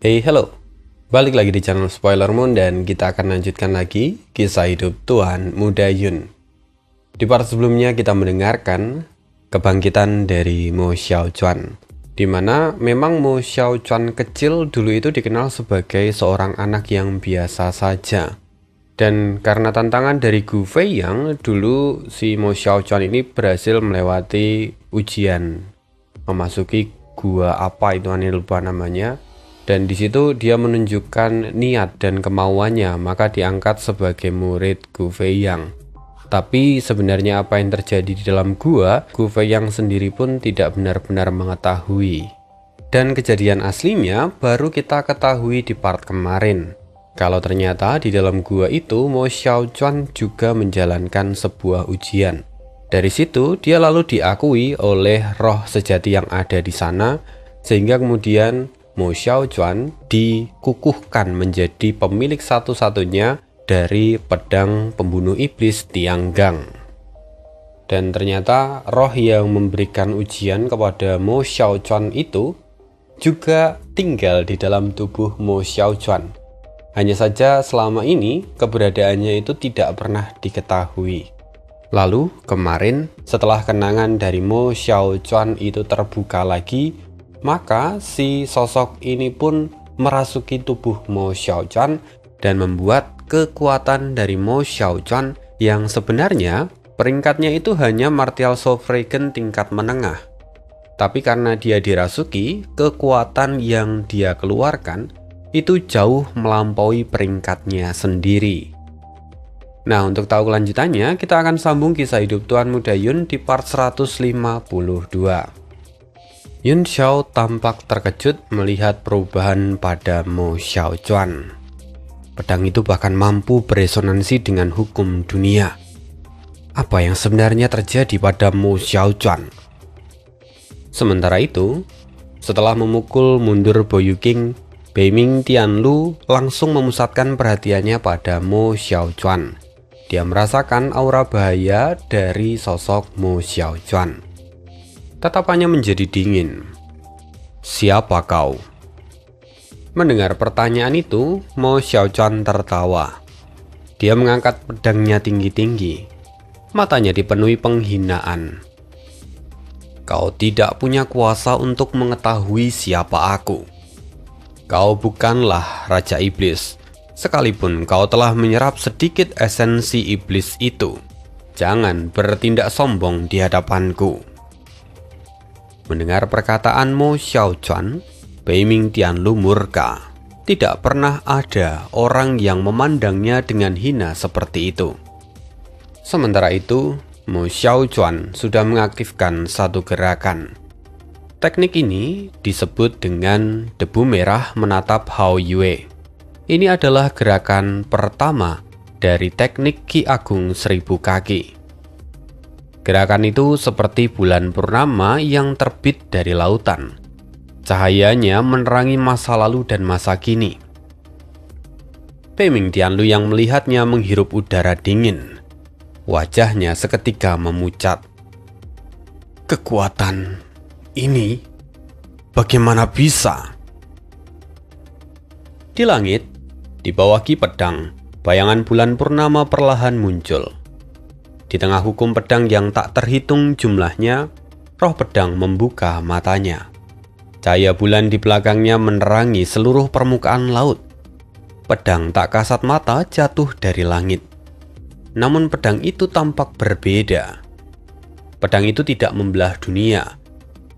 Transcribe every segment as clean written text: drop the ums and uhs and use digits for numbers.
Hello. Balik lagi di channel Spoiler Moon dan kita akan lanjutkan lagi kisah hidup Tuan Muda Yun. Di part sebelumnya kita mendengarkan kebangkitan dari Mo Xiaochuan, di mana memang Mo Xiaochuan kecil dulu itu dikenal sebagai seorang anak yang biasa saja. Dan karena tantangan dari Gu Feiyang, dulu si Mo Xiaochuan ini berhasil melewati ujian, memasuki gua apa itu, aneh lupa namanya. Dan di situ dia menunjukkan niat dan kemauannya, maka diangkat sebagai murid Gu Feiyang. Tapi sebenarnya apa yang terjadi di dalam gua, Gu Feiyang sendiri pun tidak benar-benar mengetahui. Dan kejadian aslinya baru kita ketahui di part kemarin. Kalau ternyata di dalam gua itu Mo Xiaochuan juga menjalankan sebuah ujian. Dari situ dia lalu diakui oleh roh sejati yang ada di sana, sehingga kemudian Mo Xiaochuan dikukuhkan menjadi pemilik satu-satunya dari pedang pembunuh iblis Tianggang. Dan ternyata roh yang memberikan ujian kepada Mo Xiaochuan itu juga tinggal di dalam tubuh Mo Xiaochuan. Hanya saja selama ini keberadaannya itu tidak pernah diketahui. Lalu kemarin setelah kenangan dari Mo Xiaochuan itu terbuka lagi, maka si sosok ini pun merasuki tubuh Mo Xiaochuan dan membuat kekuatan dari Mo Xiaochuan yang sebenarnya peringkatnya itu hanya martial sovereign tingkat menengah. Tapi karena dia dirasuki, kekuatan yang dia keluarkan itu jauh melampaui peringkatnya sendiri. Nah, untuk tahu kelanjutannya, kita akan sambung kisah hidup Tuan Muda Yun di part 152. Yun Xiao tampak terkejut melihat perubahan pada Mo Xiaochuan. Pedang itu bahkan mampu beresonansi dengan hukum dunia. Apa yang sebenarnya terjadi pada Mo Xiaochuan? Sementara itu, setelah memukul mundur Bo Yuqing, Beiming Tianlu langsung memusatkan perhatiannya pada Mo Xiaochuan. Dia merasakan aura bahaya dari sosok Mo Xiaochuan. Tatapannya menjadi dingin. "Siapa kau?" Mendengar pertanyaan itu, Mo Xiaochuan tertawa. Dia mengangkat pedangnya tinggi-tinggi. Matanya dipenuhi penghinaan. "Kau tidak punya kuasa untuk mengetahui siapa aku. Kau bukanlah Raja Iblis, sekalipun kau telah menyerap sedikit esensi iblis itu. Jangan bertindak sombong di hadapanku." Mendengar perkataan Mo Xiaochuan, Beiming Tianlu murka. Tidak pernah ada orang yang memandangnya dengan hina seperti itu. Sementara itu, Mo Xiaochuan sudah mengaktifkan satu gerakan. Teknik ini disebut dengan debu merah menatap Hao Yue. Ini adalah gerakan pertama dari teknik Ki Agung Seribu Kaki. Gerakan itu seperti bulan purnama yang terbit dari lautan. Cahayanya menerangi masa lalu dan masa kini. Beiming Tianlu yang melihatnya menghirup udara dingin. Wajahnya seketika memucat. "Kekuatan ini bagaimana bisa?" Di langit, di bawah Ki Pedang, bayangan bulan purnama perlahan muncul. Di tengah hukum pedang yang tak terhitung jumlahnya, roh pedang membuka matanya. Cahaya bulan di belakangnya menerangi seluruh permukaan laut. Pedang tak kasat mata jatuh dari langit. Namun pedang itu tampak berbeda. Pedang itu tidak membelah dunia,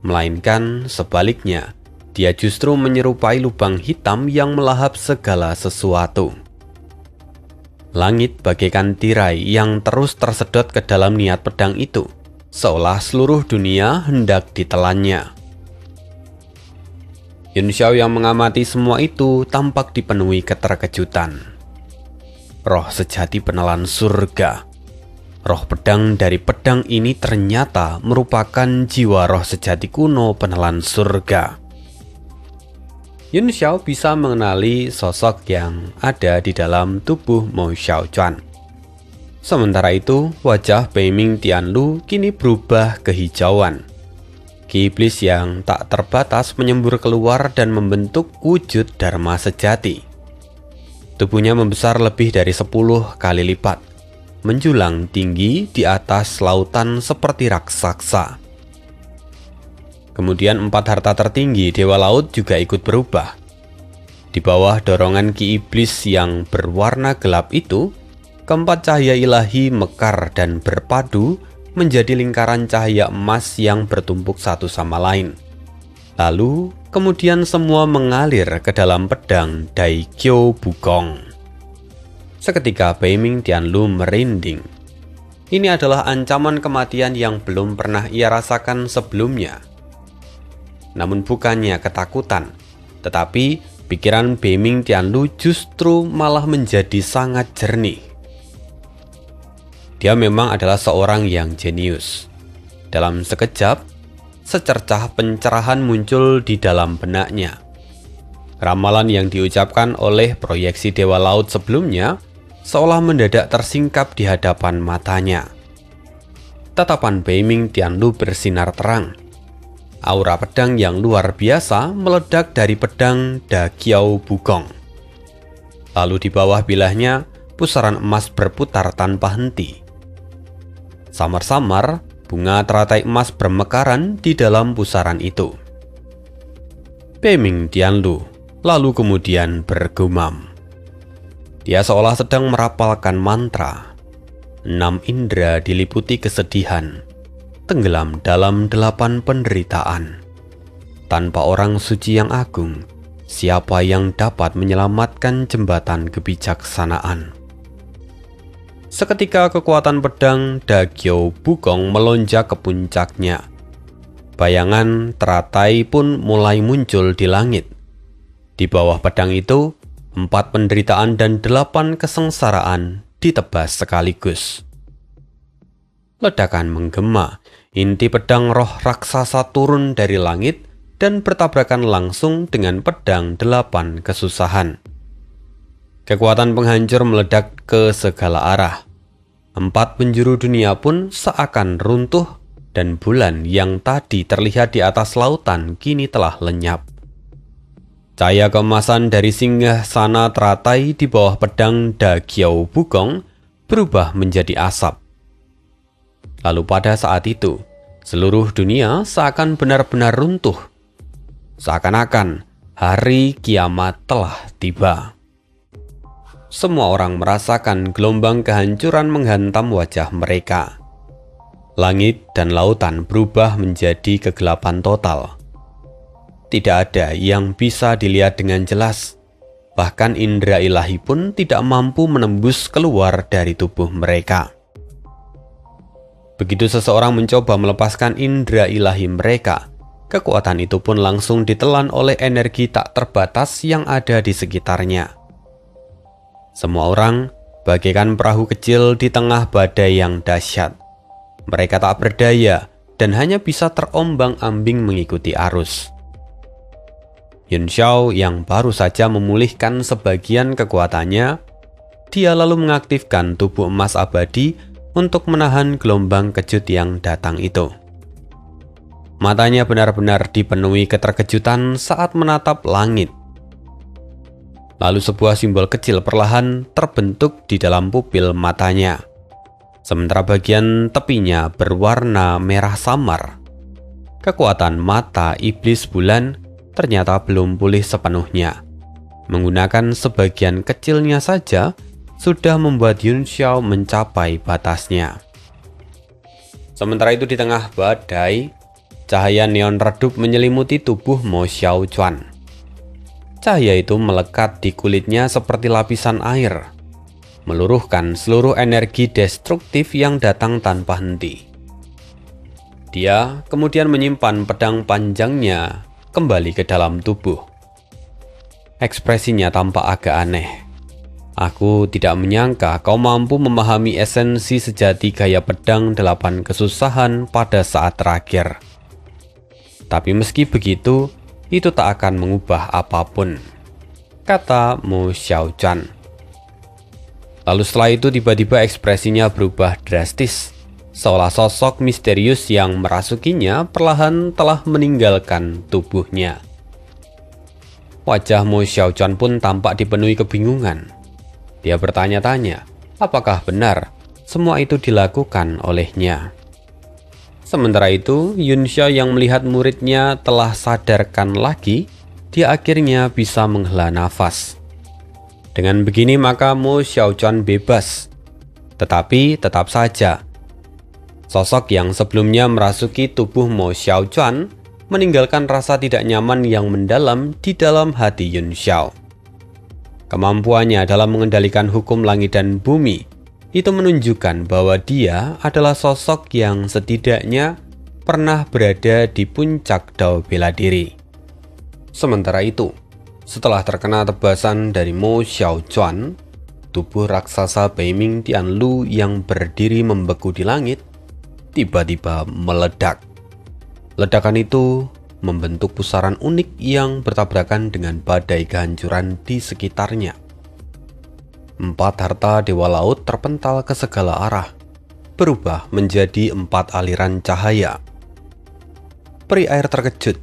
melainkan sebaliknya, dia justru menyerupai lubang hitam yang melahap segala sesuatu. Langit bagaikan tirai yang terus tersedot ke dalam niat pedang itu, seolah seluruh dunia hendak ditelannya. Yun Xiao yang mengamati semua itu tampak dipenuhi keterkejutan. Roh sejati penelan surga. Roh pedang dari pedang ini ternyata merupakan jiwa roh sejati kuno penelan surga. Yun Xiao bisa mengenali sosok yang ada di dalam tubuh Mo Xiaochuan. Sementara itu, wajah Beiming Tianlu kini berubah kehijauan. Ki iblis yang tak terbatas menyembur keluar dan membentuk wujud Dharma sejati. Tubuhnya membesar lebih dari 10 kali lipat, menjulang tinggi di atas lautan seperti raksasa. Kemudian 4 harta tertinggi Dewa Laut juga ikut berubah. Di bawah dorongan Ki iblis yang berwarna gelap itu, keempat cahaya ilahi mekar dan berpadu menjadi lingkaran cahaya emas yang bertumpuk satu sama lain. Lalu, kemudian semua mengalir ke dalam pedang Daikyo Bugong. Seketika Beiming Tianlu merinding. Ini adalah ancaman kematian yang belum pernah ia rasakan sebelumnya. Namun bukannya ketakutan, tetapi pikiran Beiming Tianlu justru malah menjadi sangat jernih. Dia memang adalah seorang yang jenius. Dalam sekejap, secercah pencerahan muncul di dalam benaknya. Ramalan yang diucapkan oleh proyeksi Dewa Laut sebelumnya seolah mendadak tersingkap di hadapan matanya. Tatapan Beiming Tianlu bersinar terang. Aura pedang yang luar biasa meledak dari pedang Daikyo Bugong. Lalu di bawah bilahnya, pusaran emas berputar tanpa henti. Samar-samar, bunga teratai emas bermekaran di dalam pusaran itu. Beiming Tianlu lalu kemudian bergumam. Dia seolah sedang merapalkan mantra. 6 indera diliputi kesedihan, tenggelam dalam 8 penderitaan. Tanpa orang suci yang agung, siapa yang dapat menyelamatkan jembatan kebijaksanaan? Seketika kekuatan pedang Daikyo Bugong melonjak ke puncaknya. Bayangan teratai pun mulai muncul di langit. Di bawah pedang itu, 4 penderitaan dan 8 kesengsaraan ditebas sekaligus. Ledakan menggema, inti pedang roh raksasa turun dari langit dan bertabrakan langsung dengan pedang 8 kesusahan. Kekuatan penghancur meledak ke segala arah. 4 penjuru dunia pun seakan runtuh dan bulan yang tadi terlihat di atas lautan kini telah lenyap. Cahaya keemasan dari singgah sana teratai di bawah pedang Daikyo Bugong berubah menjadi asap. Lalu pada saat itu, seluruh dunia seakan benar-benar runtuh. Seakan-akan hari kiamat telah tiba. Semua orang merasakan gelombang kehancuran menghantam wajah mereka. Langit dan lautan berubah menjadi kegelapan total. Tidak ada yang bisa dilihat dengan jelas. Bahkan indera ilahi pun tidak mampu menembus keluar dari tubuh mereka. Begitu seseorang mencoba melepaskan indera ilahi mereka, kekuatan itu pun langsung ditelan oleh energi tak terbatas yang ada di sekitarnya. Semua orang bagaikan perahu kecil di tengah badai yang dahsyat. Mereka tak berdaya dan hanya bisa terombang-ambing mengikuti arus. Yun Xiao yang baru saja memulihkan sebagian kekuatannya, dia lalu mengaktifkan tubuh emas abadi untuk menahan gelombang kejut yang datang itu. Matanya benar-benar dipenuhi keterkejutan saat menatap langit. Lalu sebuah simbol kecil perlahan terbentuk di dalam pupil matanya. Sementara bagian tepinya berwarna merah samar. Kekuatan mata iblis bulan ternyata belum pulih sepenuhnya. Menggunakan sebagian kecilnya saja sudah membuat Yun Xiao mencapai batasnya. Sementara itu di tengah badai, cahaya neon redup menyelimuti tubuh Mo Xiaochuan. Cahaya itu melekat di kulitnya seperti lapisan air, meluruhkan seluruh energi destruktif yang datang tanpa henti. Dia kemudian menyimpan pedang panjangnya kembali ke dalam tubuh. Ekspresinya tampak agak aneh. Aku tidak menyangka kau mampu memahami esensi sejati gaya pedang 8 kesusahan pada saat terakhir. Tapi meski begitu, itu tak akan mengubah apapun, kata Mo Xiaochuan. Lalu setelah itu tiba-tiba ekspresinya berubah drastis. seolah sosok misterius yang merasukinya perlahan telah meninggalkan tubuhnya. Wajah Mo Xiaochuan pun tampak dipenuhi kebingungan. Dia bertanya-tanya, apakah benar semua itu dilakukan olehnya. Sementara itu, Yun Xiao yang melihat muridnya telah sadarkan lagi, dia akhirnya bisa menghela nafas. Dengan begini maka Mo Xiaochuan bebas. Tetapi tetap saja, sosok yang sebelumnya merasuki tubuh Mo Xiaochuan meninggalkan rasa tidak nyaman yang mendalam di dalam hati Yun Xiao. Kemampuannya dalam mengendalikan hukum langit dan bumi itu menunjukkan bahwa dia adalah sosok yang setidaknya pernah berada di puncak Dao bela diri. Sementara itu, setelah terkena tebasan dari Mo Xiaochuan, tubuh raksasa Beiming Tianlu yang berdiri membeku di langit tiba-tiba meledak. Ledakan itu membentuk pusaran unik yang bertabrakan dengan badai kehancuran di sekitarnya. 4 harta dewa laut terpental ke segala arah, berubah menjadi 4 aliran cahaya. Peri air terkejut.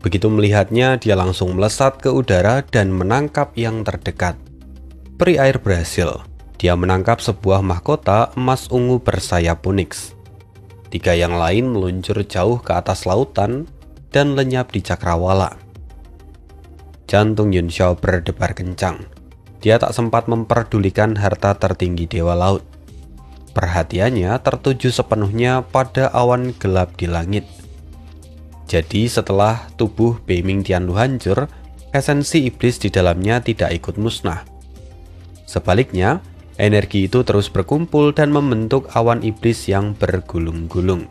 Begitu melihatnya, dia langsung melesat ke udara dan menangkap yang terdekat. Peri air berhasil. Dia menangkap sebuah mahkota emas ungu bersayap Onyx. 3 yang lain meluncur jauh ke atas lautan dan lenyap di cakrawala. Jantung Yun Xiao berdebar kencang. Dia tak sempat memperdulikan harta tertinggi dewa laut. Perhatiannya tertuju sepenuhnya pada awan gelap di langit. Jadi setelah tubuh Beiming Tianlu hancur, esensi iblis di dalamnya tidak ikut musnah. Sebaliknya, energi itu terus berkumpul dan membentuk awan iblis yang bergulung-gulung.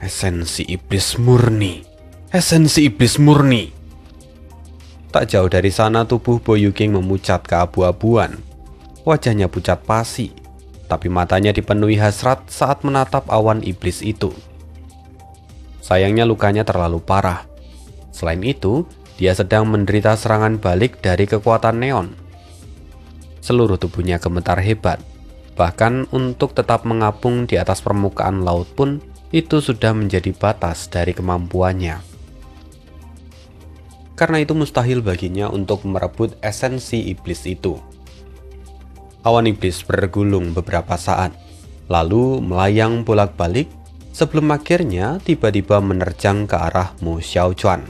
Esensi iblis murni. Esensi iblis murni. Tak jauh dari sana tubuh Bo Yuking memucat keabu-abuan. Wajahnya pucat pasi, tapi matanya dipenuhi hasrat saat menatap awan iblis itu. Sayangnya lukanya terlalu parah. Selain itu, dia sedang menderita serangan balik dari kekuatan neon. Seluruh tubuhnya gemetar hebat. Bahkan untuk tetap mengapung di atas permukaan laut pun itu sudah menjadi batas dari kemampuannya. Karena itu mustahil baginya untuk merebut esensi iblis itu. Awan iblis bergulung beberapa saat, lalu melayang bolak-balik sebelum akhirnya tiba-tiba menerjang ke arah Mo Xiaochuan.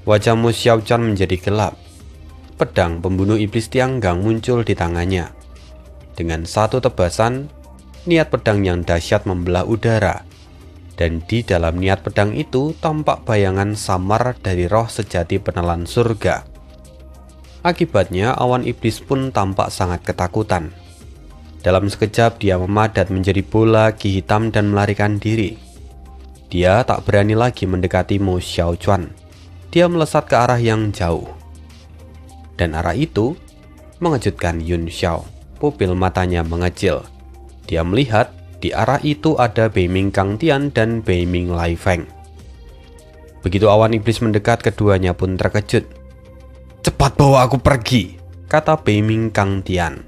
Wajah Mo Xiaochuan menjadi gelap. Pedang pembunuh iblis Tianggang muncul di tangannya. Dengan satu tebasan, niat pedang yang dahsyat membelah udara. Dan di dalam niat pedang itu tampak bayangan samar dari roh sejati penelan surga. Akibatnya awan iblis pun tampak sangat ketakutan. Dalam sekejap dia memadat menjadi bola ki hitam dan melarikan diri. Dia tak berani lagi mendekati Mo Xiaochuan. Dia melesat ke arah yang jauh. Dan arah itu mengejutkan Yun Xiao. Pupil matanya mengecil. Dia melihat di arah itu ada Beiming Kangtian dan Beiming Lai Feng. Begitu awan iblis mendekat, keduanya pun terkejut. "Cepat bawa aku pergi," kata Beiming Kangtian.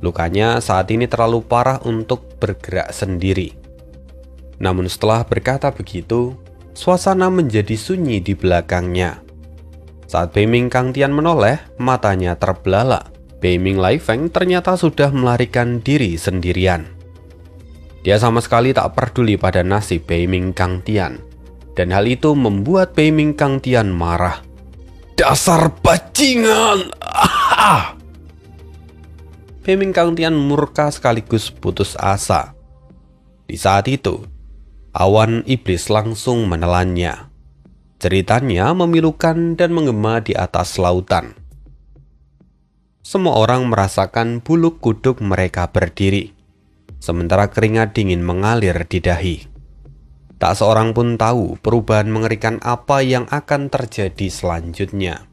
Lukanya saat ini terlalu parah untuk bergerak sendiri. Namun setelah berkata begitu, suasana menjadi sunyi di belakangnya. Saat Beiming Kangtian menoleh, matanya terbelalak. Beiming Lai Feng ternyata sudah melarikan diri sendirian. Dia sama sekali tak peduli pada nasib Beiming Kangtian. Dan hal itu membuat Beiming Kangtian marah. "Dasar bajingan!" Beiming Kangtian murka sekaligus putus asa. Di saat itu, awan iblis langsung menelannya. Ceritanya memilukan dan menggema di atas lautan. Semua orang merasakan bulu kuduk mereka berdiri, sementara keringat dingin mengalir di dahi. Tak seorang pun tahu perubahan mengerikan apa yang akan terjadi selanjutnya.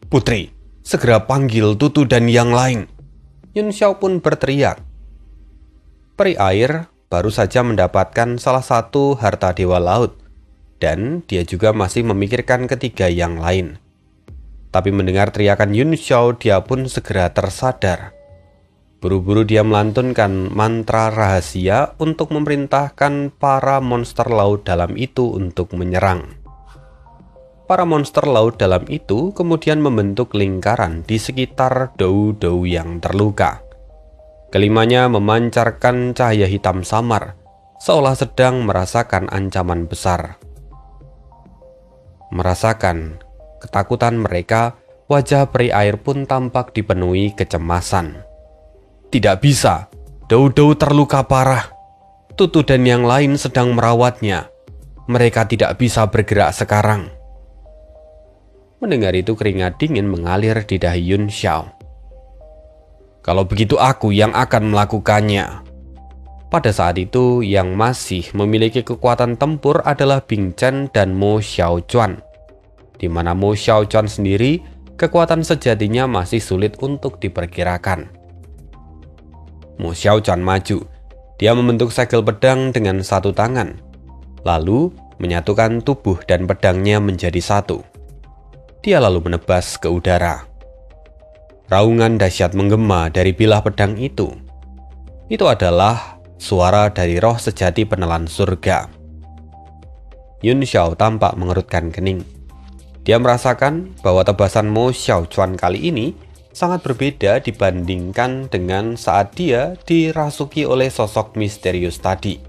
"Putri, segera panggil Tutu dan yang lain!" Yun Xiao pun berteriak. Peri air baru saja mendapatkan salah satu harta dewa laut, dan dia juga masih memikirkan ketiga yang lain. Tapi mendengar teriakan Yun Xiao, dia pun segera tersadar. Buru-buru dia melantunkan mantra rahasia untuk memerintahkan para monster laut dalam itu untuk menyerang. Para monster laut dalam itu kemudian membentuk lingkaran di sekitar Dou-Dou yang terluka. Kelimanya memancarkan cahaya hitam samar, seolah sedang merasakan ancaman besar. Merasakan ketakutan mereka, wajah peri air pun tampak dipenuhi kecemasan. Tidak bisa, Dou-Dou terluka parah. Tutu dan yang lain sedang merawatnya. Mereka tidak bisa bergerak sekarang. Mendengar itu keringat dingin mengalir di dahi Yun Xiao. Kalau begitu aku yang akan melakukannya. Pada saat itu yang masih memiliki kekuatan tempur adalah Bing Chen dan Mo Xiaochuan. Di mana Mo Xiaochuan sendiri kekuatan sejatinya masih sulit untuk diperkirakan. Mo Xiaochuan maju. Dia membentuk segel pedang dengan satu tangan, lalu menyatukan tubuh dan pedangnya menjadi satu. Dia lalu menebas ke udara. Raungan dahsyat menggema dari bilah pedang itu. Itu adalah suara dari roh sejati penelan surga. Yun Xiao tampak mengerutkan kening. Dia merasakan bahwa tebasan Mo Xiaochuan kali ini sangat berbeda dibandingkan dengan saat dia dirasuki oleh sosok misterius tadi.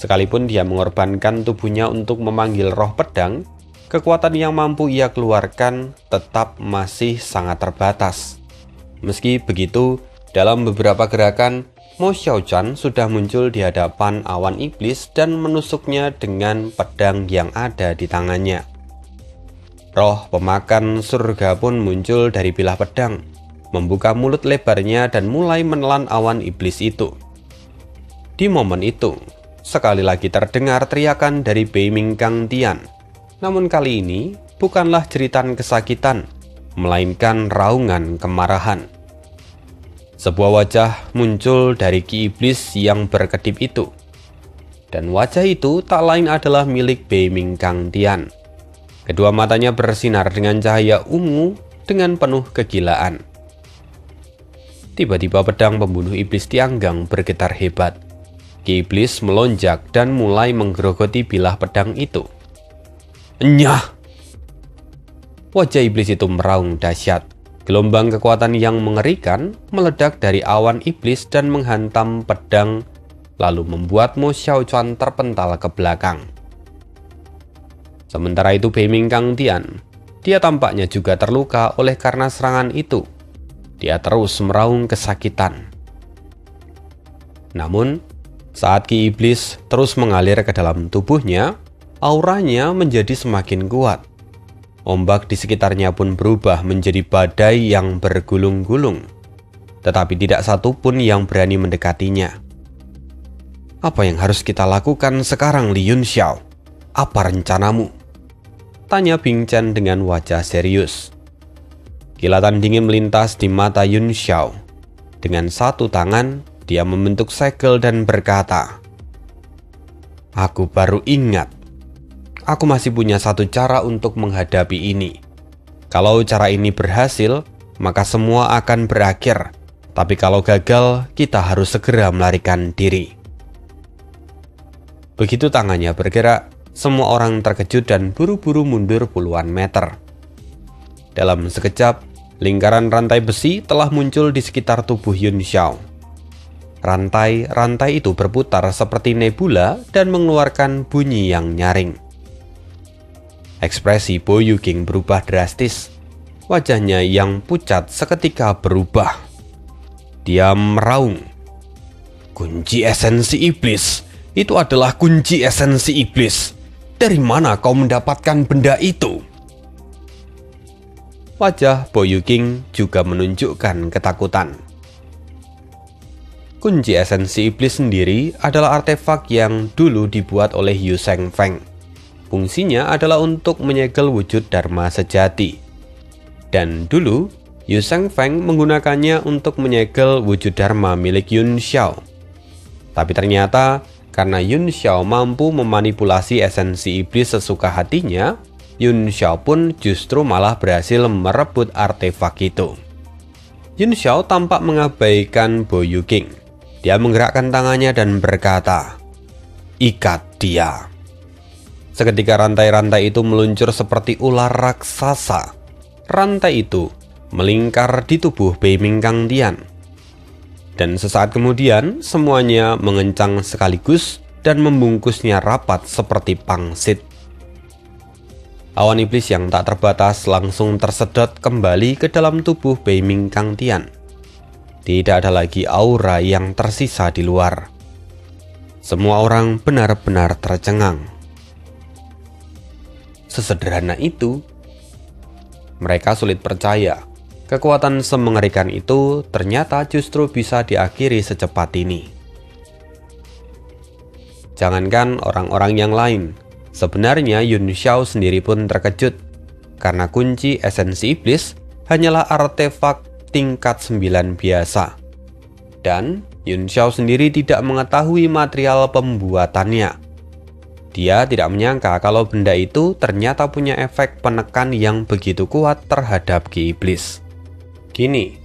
Sekalipun dia mengorbankan tubuhnya untuk memanggil roh pedang, kekuatan yang mampu ia keluarkan tetap masih sangat terbatas. Meski begitu, dalam beberapa gerakan, Mo Xiaochuan sudah muncul di hadapan awan iblis dan menusuknya dengan pedang yang ada di tangannya. Roh pemakan surga pun muncul dari bilah pedang, membuka mulut lebarnya dan mulai menelan awan iblis itu. Di momen itu, sekali lagi terdengar teriakan dari Bei Ming Kang Tian. Namun kali ini bukanlah jeritan kesakitan, melainkan raungan kemarahan. Sebuah wajah muncul dari Ki Iblis yang berkedip itu. Dan wajah itu tak lain adalah milik Bei Ming Kang Tian. Kedua matanya bersinar dengan cahaya ungu dengan penuh kegilaan. Tiba-tiba pedang pembunuh iblis Tianggang bergetar hebat. Ki Iblis melonjak dan mulai menggerogoti bilah pedang itu. Enyah! Wajah iblis itu meraung dahsyat. Gelombang kekuatan yang mengerikan meledak dari awan iblis dan menghantam pedang, lalu membuat Mo Xiaochuan terpental ke belakang. Sementara itu Bei Ming Kang Tian, dia tampaknya juga terluka oleh karena serangan itu. Dia terus meraung kesakitan. Namun, saat Ki Iblis terus mengalir ke dalam tubuhnya, auranya menjadi semakin kuat. Ombak di sekitarnya pun berubah menjadi badai yang bergulung-gulung. Tetapi tidak satu pun yang berani mendekatinya. Apa yang harus kita lakukan sekarang, Li Yun Xiao? Apa rencanamu? Tanya Bing Chen dengan wajah serius. Kilatan dingin melintas di mata Yun Xiao. Dengan satu tangan, dia membentuk segel dan berkata, "Aku baru ingat. Aku masih punya satu cara untuk menghadapi ini. Kalau cara ini berhasil, maka semua akan berakhir. Tapi kalau gagal, kita harus segera melarikan diri." Begitu tangannya bergerak, semua orang terkejut dan buru-buru mundur puluhan meter. Dalam sekejap, lingkaran rantai besi telah muncul di sekitar tubuh Yun Xiao. Rantai-rantai itu berputar seperti nebula dan mengeluarkan bunyi yang nyaring. Ekspresi Bo Yuking berubah drastis. Wajahnya yang pucat seketika berubah. Dia meraung, "Kunci esensi iblis! Itu adalah kunci esensi iblis! Dari mana kau mendapatkan benda itu?" Wajah Bo Yuking juga menunjukkan ketakutan. Kunci esensi iblis sendiri adalah artefak yang dulu dibuat oleh Yu Sheng Feng. Fungsinya adalah untuk menyegel wujud Dharma sejati. Dan dulu, Yu Sheng Feng menggunakannya untuk menyegel wujud Dharma milik Yun Xiao. Tapi ternyata, karena Yun Xiao mampu memanipulasi esensi iblis sesuka hatinya, Yun Xiao pun justru malah berhasil merebut artefak itu. Yun Xiao tampak mengabaikan Bo Yuking. Dia menggerakkan tangannya dan berkata, "Ikat dia." Seketika rantai-rantai itu meluncur seperti ular raksasa. Rantai itu melingkar di tubuh Bei Ming Kang Tian. Dan sesaat kemudian, semuanya mengencang sekaligus dan membungkusnya rapat seperti pangsit. Awan iblis yang tak terbatas langsung tersedot kembali ke dalam tubuh Bei Ming Kang Tian. Tidak ada lagi aura yang tersisa di luar. Semua orang benar-benar tercengang. Sesederhana itu, mereka sulit percaya kekuatan semengerikan itu ternyata justru bisa diakhiri secepat ini. Jangankan orang-orang yang lain, sebenarnya Yun Xiao sendiri pun terkejut karena kunci esensi iblis hanyalah artefak tingkat 9 biasa. Dan Yun Xiao sendiri tidak mengetahui material pembuatannya. Dia tidak menyangka kalau benda itu ternyata punya efek penekan yang begitu kuat terhadap Ki Iblis. Kini,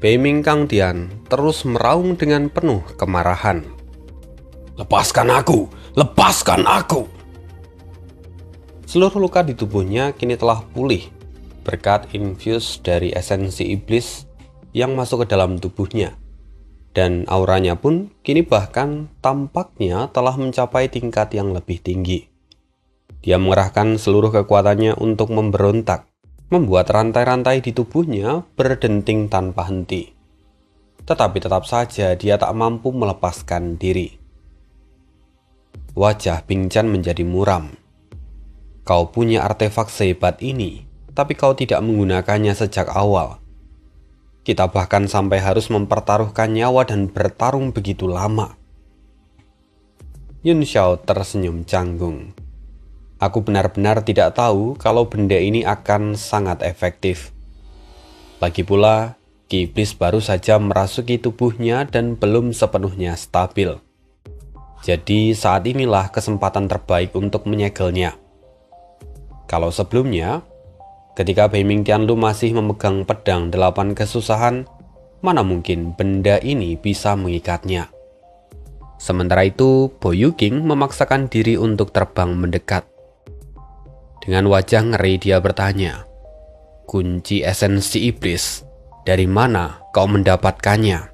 Bei Ming Kang Tian terus meraung dengan penuh kemarahan. "Lepaskan aku! Lepaskan aku!" Seluruh luka di tubuhnya kini telah pulih berkat infus dari esensi iblis yang masuk ke dalam tubuhnya. Dan auranya pun kini bahkan tampaknya telah mencapai tingkat yang lebih tinggi. Dia mengerahkan seluruh kekuatannya untuk memberontak, membuat rantai-rantai di tubuhnya berdenting tanpa henti. Tetapi tetap saja dia tak mampu melepaskan diri. Wajah Bing Chen menjadi muram. "Kau punya artefak sehebat ini, tapi kau tidak menggunakannya sejak awal. Kita bahkan sampai harus mempertaruhkan nyawa dan bertarung begitu lama." Yun Xiao tersenyum canggung. "Aku benar-benar tidak tahu kalau benda ini akan sangat efektif. Lagi pula, Ki Iblis baru saja merasuki tubuhnya dan belum sepenuhnya stabil. Jadi saat inilah kesempatan terbaik untuk menyegelnya. Kalau sebelumnya, ketika Bei Ming Tianlu masih memegang pedang 8 kesusahan, mana mungkin benda ini bisa mengikatnya." Sementara itu, Bo Yuking memaksakan diri untuk terbang mendekat. Dengan wajah ngeri dia bertanya, "Kunci esensi iblis, dari mana kau mendapatkannya?"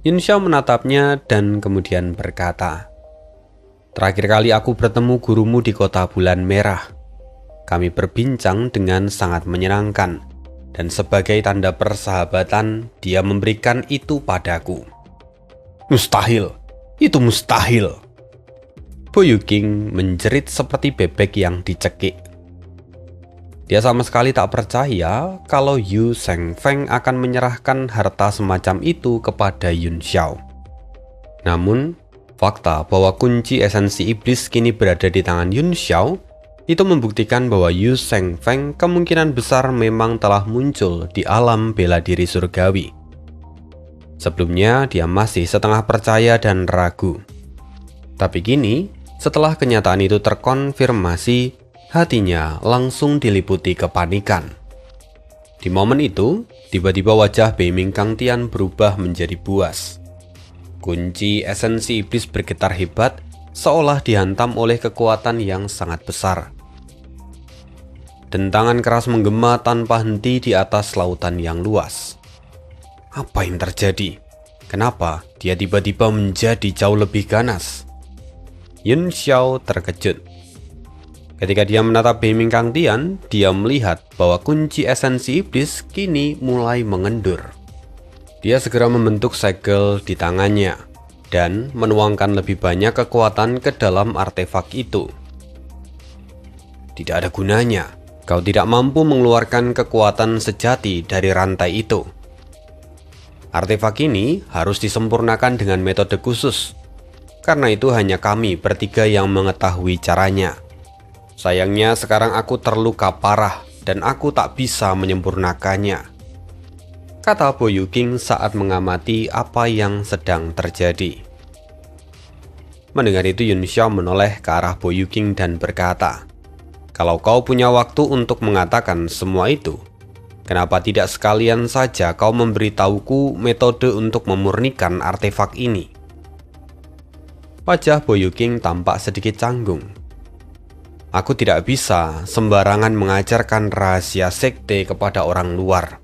Yun Xiao menatapnya dan kemudian berkata, "Terakhir kali aku bertemu gurumu di kota bulan merah. Kami berbincang dengan sangat menyenangkan, dan sebagai tanda persahabatan, dia memberikan itu padaku." "Mustahil, itu mustahil." Bo Yuking menjerit seperti bebek yang dicekik. Dia sama sekali tak percaya kalau Yu Shengfeng akan menyerahkan harta semacam itu kepada Yun Xiao. Namun, fakta bahwa kunci esensi iblis kini berada di tangan Yun Xiao itu membuktikan bahwa Yu Shengfeng kemungkinan besar memang telah muncul di alam bela diri surgawi. Sebelumnya dia masih setengah percaya dan ragu. Tapi kini, setelah kenyataan itu terkonfirmasi, hatinya langsung diliputi kepanikan. Di momen itu, tiba-tiba wajah Bei Ming Kang Tian berubah menjadi buas. Kunci esensi iblis bergetar hebat, seolah dihantam oleh kekuatan yang sangat besar. Dentangan keras menggema tanpa henti di atas lautan yang luas. Apa yang terjadi? Kenapa dia tiba-tiba menjadi jauh lebih ganas? Yun Xiao terkejut. Ketika dia menatap Bei Ming Kang Tian, dia melihat bahwa kunci esensi iblis kini mulai mengendur. Dia segera membentuk segel di tangannya dan menuangkan lebih banyak kekuatan ke dalam artefak itu. Tidak ada gunanya, kau tidak mampu mengeluarkan kekuatan sejati dari rantai itu. Artefak ini harus disempurnakan dengan metode khusus. Karena itu hanya kami bertiga yang mengetahui caranya. Sayangnya sekarang aku terluka parah dan aku tak bisa menyempurnakannya, kata Bo Yuking saat mengamati apa yang sedang terjadi. Mendengar itu, Yun Xiao menoleh ke arah Bo Yuking dan berkata, "Kalau kau punya waktu untuk mengatakan semua itu, Kenapa tidak sekalian saja kau memberitahuku metode untuk memurnikan artefak ini?" Wajah Boyuking tampak sedikit canggung. "Aku tidak bisa sembarangan mengajarkan rahasia sekte kepada orang luar."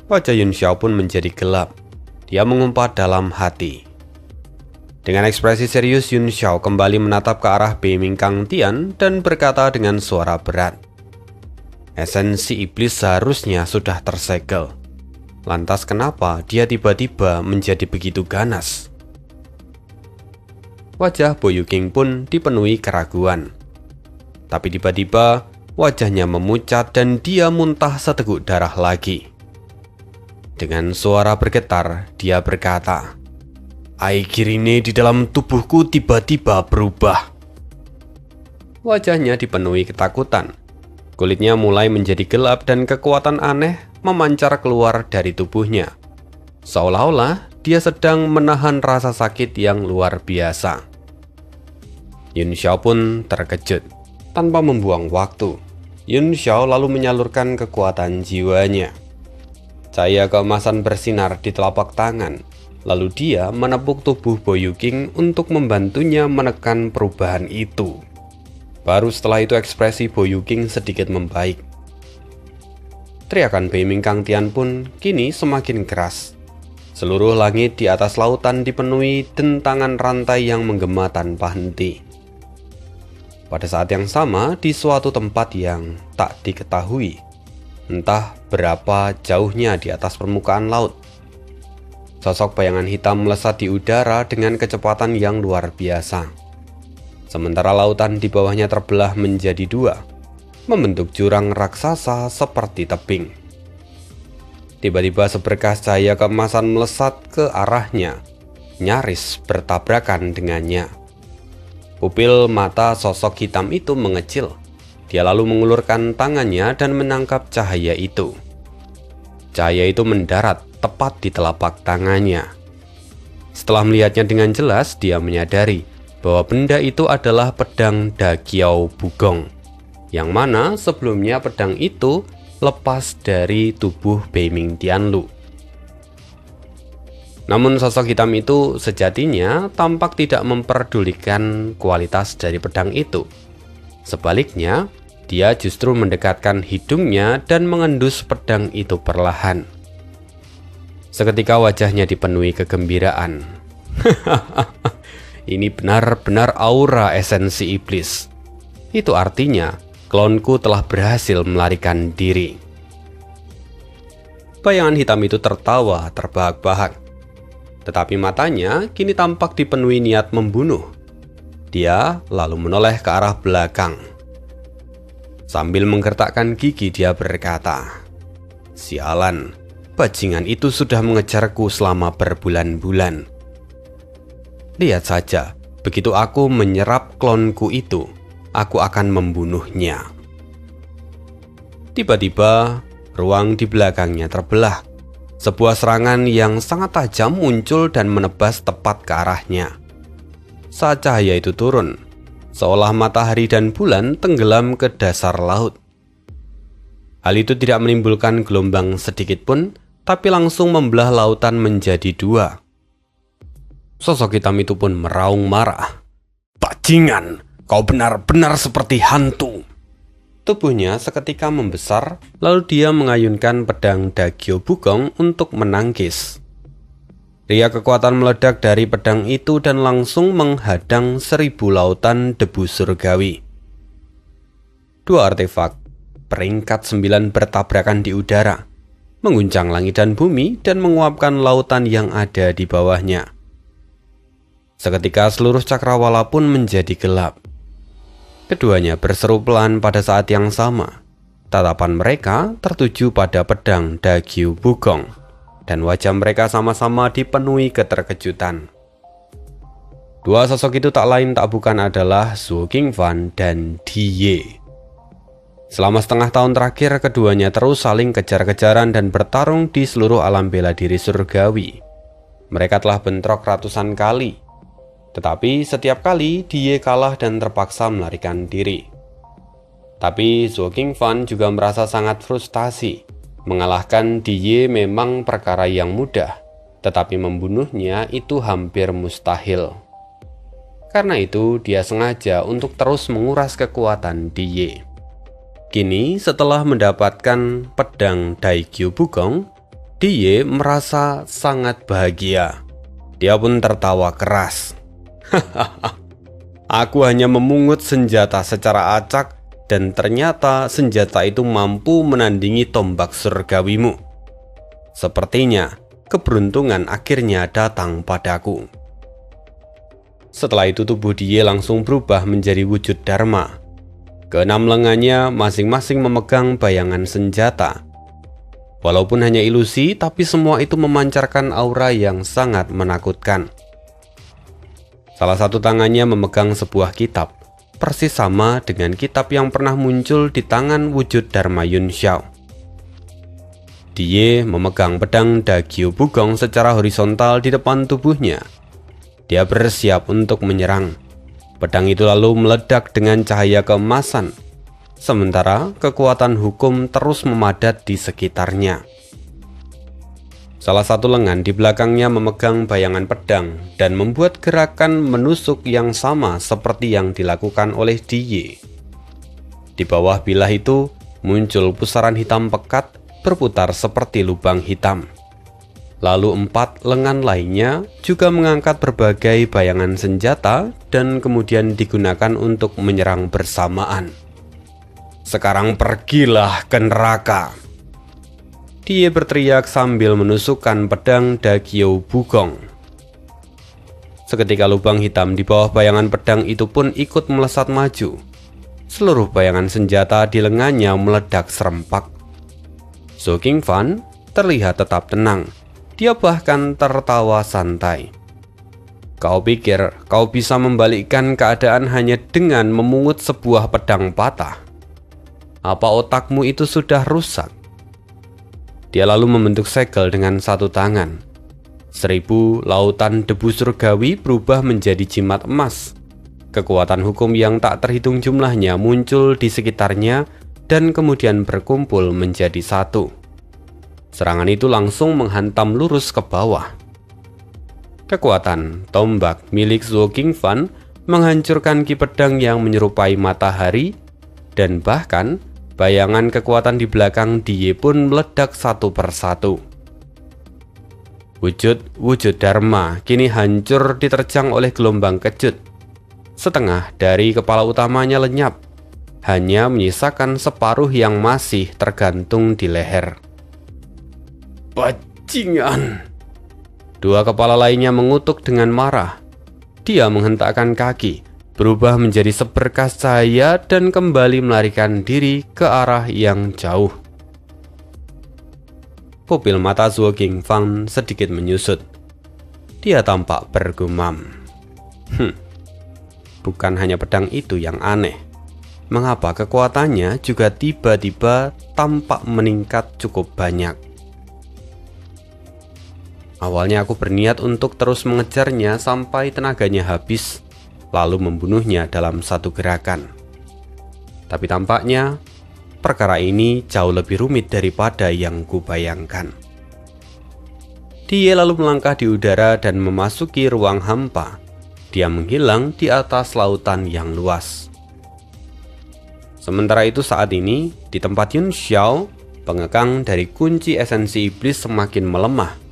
Wajah Yun Xiao pun menjadi gelap. Dia mengumpat dalam hati. Dengan ekspresi serius, Yun Xiao kembali menatap ke arah Bei Ming Kang Tian dan berkata dengan suara berat, "Esensi iblis seharusnya sudah tersegel. Lantas kenapa dia tiba-tiba menjadi begitu ganas?" Wajah Boyuking pun dipenuhi keraguan. Tapi tiba-tiba wajahnya memucat dan dia muntah seteguk darah lagi. Dengan suara bergetar, dia berkata, "Air kirine di dalam tubuhku tiba-tiba berubah." Wajahnya dipenuhi ketakutan. Kulitnya mulai menjadi gelap dan kekuatan aneh memancar keluar dari tubuhnya. Seolah-olah dia sedang menahan rasa sakit yang luar biasa. Yun Xiao pun terkejut. Tanpa membuang waktu, Yun Xiao lalu menyalurkan kekuatan jiwanya. Cahaya keemasan bersinar di telapak tangan. Lalu dia menepuk tubuh Boyuking untuk membantunya menekan perubahan itu. Baru setelah itu ekspresi Boyuking sedikit membaik. Teriakan Bei Ming Kang Tian pun kini semakin keras. Seluruh langit di atas lautan dipenuhi dentangan rantai yang menggema tanpa henti. Pada saat yang sama, di suatu tempat yang tak diketahui, entah berapa jauhnya di atas permukaan laut, sosok bayangan hitam melesat di udara dengan kecepatan yang luar biasa. Sementara lautan di bawahnya terbelah menjadi dua, membentuk jurang raksasa seperti tebing. Tiba-tiba seberkas cahaya keemasan melesat ke arahnya, nyaris bertabrakan dengannya. Pupil mata sosok hitam itu mengecil. Dia lalu mengulurkan tangannya dan menangkap cahaya itu. Cahaya itu mendarat tepat di telapak tangannya. Setelah melihatnya dengan jelas, dia menyadari bahwa benda itu adalah pedang Dakiao Bugong, yang mana sebelumnya pedang itu lepas dari tubuh Bei Ming Tianlu. Namun sosok hitam itu sejatinya tampak tidak memperdulikan kualitas dari pedang itu. Sebaliknya, dia justru mendekatkan hidungnya dan mengendus pedang itu perlahan. Seketika wajahnya dipenuhi kegembiraan. Ini benar-benar aura esensi iblis. Itu artinya klonku telah berhasil melarikan diri. Bayangan hitam itu tertawa terbahak-bahak. Tetapi matanya kini tampak dipenuhi niat membunuh. Dia lalu menoleh ke arah belakang. Sambil menggertakkan gigi dia berkata, "Sialan, bajingan itu sudah mengejarku selama berbulan-bulan. Lihat saja, begitu aku menyerap klonku itu, aku akan membunuhnya." Tiba-tiba, ruang di belakangnya terbelah. Sebuah serangan yang sangat tajam muncul dan menebas tepat ke arahnya. Saat cahaya itu turun, seolah matahari dan bulan tenggelam ke dasar laut. Hal itu tidak menimbulkan gelombang sedikit pun, tapi langsung membelah lautan menjadi dua. Sosok hitam itu pun meraung marah. "Bajingan, kau benar-benar seperti hantu." Tubuhnya seketika membesar, lalu dia mengayunkan pedang Dakiao Bugong untuk menangkis. Ria kekuatan meledak dari pedang itu dan langsung menghadang 1000 lautan debu surgawi. Dua artefak, peringkat 9 bertabrakan di udara, mengguncang langit dan bumi dan menguapkan lautan yang ada di bawahnya. Seketika seluruh cakrawala pun menjadi gelap. Keduanya berseru pelan pada saat yang sama. Tatapan mereka tertuju pada pedang Dakiao Bugong, dan wajah mereka sama-sama dipenuhi keterkejutan. Dua sosok itu tak lain tak bukan adalah Zhou Qingfan dan Di Ye. Selama setengah tahun terakhir, keduanya terus saling kejar-kejaran dan bertarung di seluruh alam bela diri surgawi. Mereka telah bentrok ratusan kali. Tetapi setiap kali Di Ye kalah dan terpaksa melarikan diri. Tapi Zhou Qingfan juga merasa sangat frustasi. Mengalahkan Diye memang perkara yang mudah, tetapi membunuhnya itu hampir mustahil. Karena itu, dia sengaja untuk terus menguras kekuatan Diye. Kini, setelah mendapatkan pedang Daigyu Bugong, Diye merasa sangat bahagia. Dia pun tertawa keras. Aku hanya memungut senjata secara acak, dan ternyata senjata itu mampu menandingi tombak surgawimu. Sepertinya keberuntungan akhirnya datang padaku. Setelah itu tubuh Diye langsung berubah menjadi wujud Dharma. Keenam lengannya masing-masing memegang bayangan senjata. Walaupun hanya ilusi, tapi semua itu memancarkan aura yang sangat menakutkan. Salah satu tangannya memegang sebuah kitab, persis sama dengan kitab yang pernah muncul di tangan wujud Dharma Yun Xiao. Diye memegang pedang Daigyu Bugong secara horizontal di depan tubuhnya. Dia bersiap untuk menyerang. Pedang itu lalu meledak dengan cahaya keemasan, sementara kekuatan hukum terus memadat di sekitarnya. Salah satu lengan di belakangnya memegang bayangan pedang dan membuat gerakan menusuk yang sama seperti yang dilakukan oleh Diye. Di bawah bilah itu muncul pusaran hitam pekat berputar seperti lubang hitam. Lalu 4 lengan lainnya juga mengangkat berbagai bayangan senjata dan kemudian digunakan untuk menyerang bersamaan. Sekarang pergilah ke neraka. Diye berteriak sambil menusukkan pedang Daigyu Bugong. Seketika lubang hitam di bawah bayangan pedang itu pun ikut melesat maju. Seluruh bayangan senjata di lengannya meledak serempak. Zhou Qingfan terlihat tetap tenang. Dia bahkan tertawa santai. Kau pikir kau bisa membalikkan keadaan hanya dengan memungut sebuah pedang patah? Apa otakmu itu sudah rusak? Dia lalu membentuk segel dengan satu tangan. 1000 lautan debu surgawi berubah menjadi jimat emas. Kekuatan hukum yang tak terhitung jumlahnya muncul di sekitarnya dan kemudian berkumpul menjadi satu. Serangan itu langsung menghantam lurus ke bawah. Kekuatan tombak milik Zhou Qingfan menghancurkan ki pedang yang menyerupai matahari, dan bahkan bayangan kekuatan di belakang Diye pun meledak satu persatu. Wujud Dharma kini hancur diterjang oleh gelombang kejut. Setengah dari kepala utamanya lenyap, hanya menyisakan separuh yang masih tergantung di leher. Bajingan! 2 kepala lainnya mengutuk dengan marah. Dia menghentakkan kaki, berubah menjadi seberkas cahaya dan kembali melarikan diri ke arah yang jauh. Pupil mata Zhou Qingfan sedikit menyusut. Dia tampak bergumam. Bukan hanya pedang itu yang aneh. Mengapa kekuatannya juga tiba-tiba tampak meningkat cukup banyak? Awalnya aku berniat untuk terus mengejarnya sampai tenaganya habis, lalu membunuhnya dalam satu gerakan. Tapi tampaknya perkara ini jauh lebih rumit daripada yang kubayangkan. Dia lalu melangkah di udara dan memasuki ruang hampa. Dia menghilang di atas lautan yang luas. Sementara itu saat ini, di tempat Yun Xiao, pengekang dari kunci esensi iblis semakin melemah.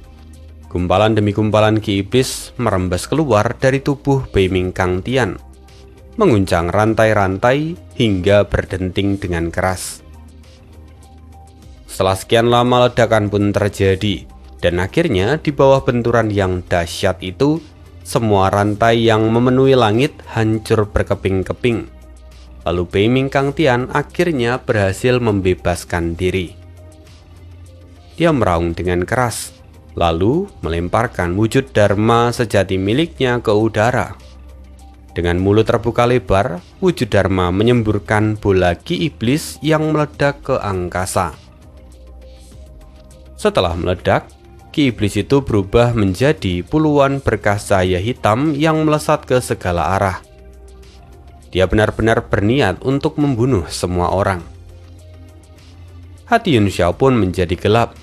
Gumpalan demi gumpalan ki iblis merembes keluar dari tubuh Beiming Kang Tian, menguncang rantai-rantai hingga berdenting dengan keras. Setelah sekian lama ledakan pun terjadi, dan akhirnya di bawah benturan yang dahsyat itu, semua rantai yang memenuhi langit hancur berkeping-keping. Lalu Beiming Kang Tian akhirnya berhasil membebaskan diri. Dia meraung dengan keras, lalu melemparkan wujud Dharma sejati miliknya ke udara. Dengan mulut terbuka lebar, wujud Dharma menyemburkan bola ki iblis yang meledak ke angkasa. Setelah meledak, ki iblis itu berubah menjadi puluhan berkas cahaya hitam yang melesat ke segala arah. Dia benar-benar berniat untuk membunuh semua orang. Hati Yun Xiao pun menjadi gelap.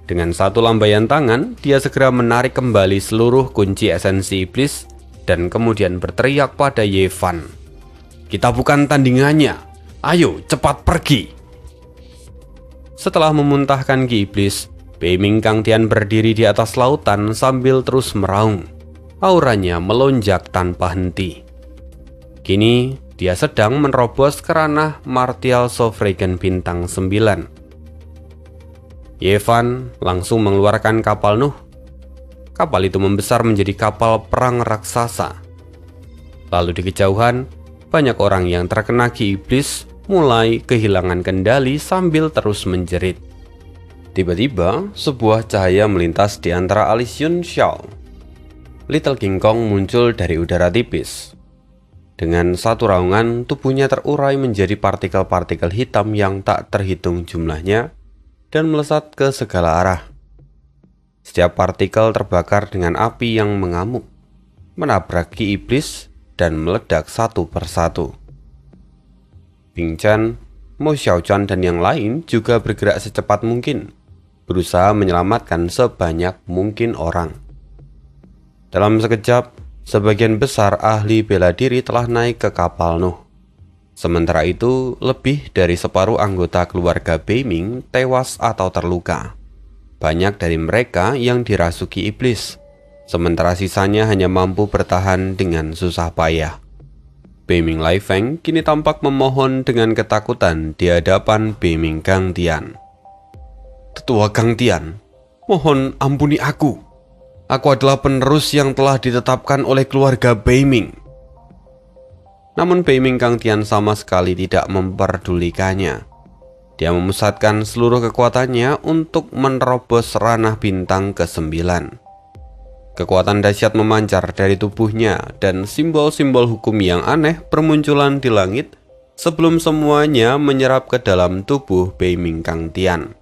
Dengan satu lambaian tangan, dia segera menarik kembali seluruh kunci esensi iblis dan kemudian berteriak pada Ye Fan, "Kita bukan tandingannya, ayo cepat pergi!" Setelah memuntahkan ki iblis, Beiming Kang Tian berdiri di atas lautan sambil terus meraung. Auranya melonjak tanpa henti. Kini, dia sedang menerobos ke ranah Martial Sovereign bintang 9. Ye Fan langsung mengeluarkan kapal Nuh. Kapal itu membesar menjadi kapal perang raksasa. Lalu di kejauhan, banyak orang yang terkena ki iblis mulai kehilangan kendali sambil terus menjerit. Tiba-tiba, sebuah cahaya melintas di antara alis Yun Xiao. Little King Kong muncul dari udara tipis. Dengan satu raungan, tubuhnya terurai menjadi partikel-partikel hitam yang tak terhitung jumlahnya dan melesat ke segala arah. Setiap partikel terbakar dengan api yang mengamuk, menabrak ki iblis dan meledak satu persatu. Bing Chen, Mo Xiaochan dan yang lain juga bergerak secepat mungkin, berusaha menyelamatkan sebanyak mungkin orang. Dalam sekejap, sebagian besar ahli bela diri telah naik ke kapal Nuh. Sementara itu, lebih dari separuh anggota keluarga Beiming tewas atau terluka. Banyak dari mereka yang dirasuki iblis, sementara sisanya hanya mampu bertahan dengan susah payah. Beiming Lai Feng kini tampak memohon dengan ketakutan di hadapan Beiming Kang Tian. "Tetua Kang Tian, mohon ampuni aku. Aku adalah penerus yang telah ditetapkan oleh keluarga Beiming." Namun Beiming Kang Tian sama sekali tidak memperdulikannya. Dia memusatkan seluruh kekuatannya untuk menerobos ranah bintang ke-9. Kekuatan dahsyat memancar dari tubuhnya dan simbol-simbol hukum yang aneh bermunculan di langit sebelum semuanya menyerap ke dalam tubuh Beiming Kang Tian.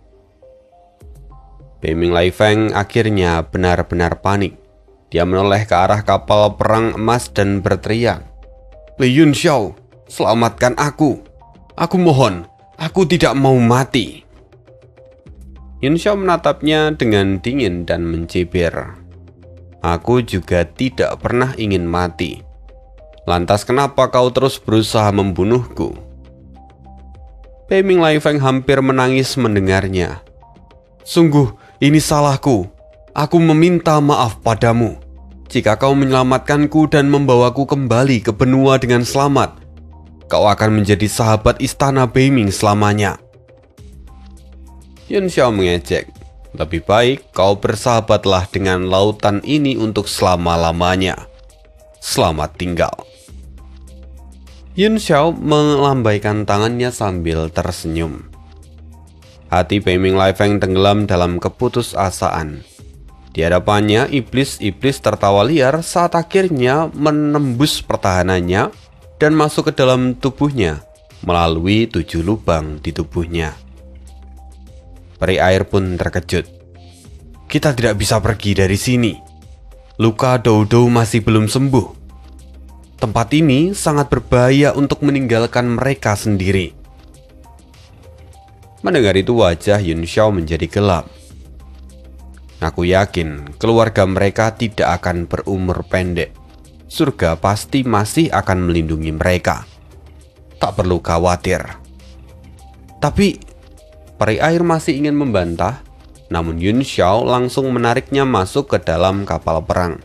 Beiming Lai Feng akhirnya benar-benar panik. Dia menoleh ke arah kapal perang emas dan berteriak, "Li Yun Xiao, selamatkan aku. Aku mohon, aku tidak mau mati." Yun Xiao menatapnya dengan dingin dan mencibir. "Aku juga tidak pernah ingin mati. Lantas kenapa kau terus berusaha membunuhku?" Beiming Lai Feng hampir menangis mendengarnya. "Sungguh, ini salahku. Aku meminta maaf padamu. Jika kau menyelamatkanku dan membawaku kembali ke benua dengan selamat, kau akan menjadi sahabat istana Beiming selamanya." Yun Xiao mengejek. "Lebih baik kau bersahabatlah dengan lautan ini untuk selama-lamanya. Selamat tinggal." Yun Xiao melambaikan tangannya sambil tersenyum. Hati Beiming Lai Feng tenggelam dalam keputusasaan. Di hadapannya, iblis-iblis tertawa liar saat akhirnya menembus pertahanannya dan masuk ke dalam tubuhnya melalui 7 lubang di tubuhnya. Peri air pun terkejut. "Kita tidak bisa pergi dari sini. Luka Dou Dou masih belum sembuh. Tempat ini sangat berbahaya untuk meninggalkan mereka sendiri." Mendengar itu wajah Yun Xiao menjadi gelap. "Aku yakin keluarga mereka tidak akan berumur pendek. Surga pasti masih akan melindungi mereka. Tak perlu khawatir." Tapi peri air masih ingin membantah, namun Yun Xiao langsung menariknya masuk ke dalam kapal perang.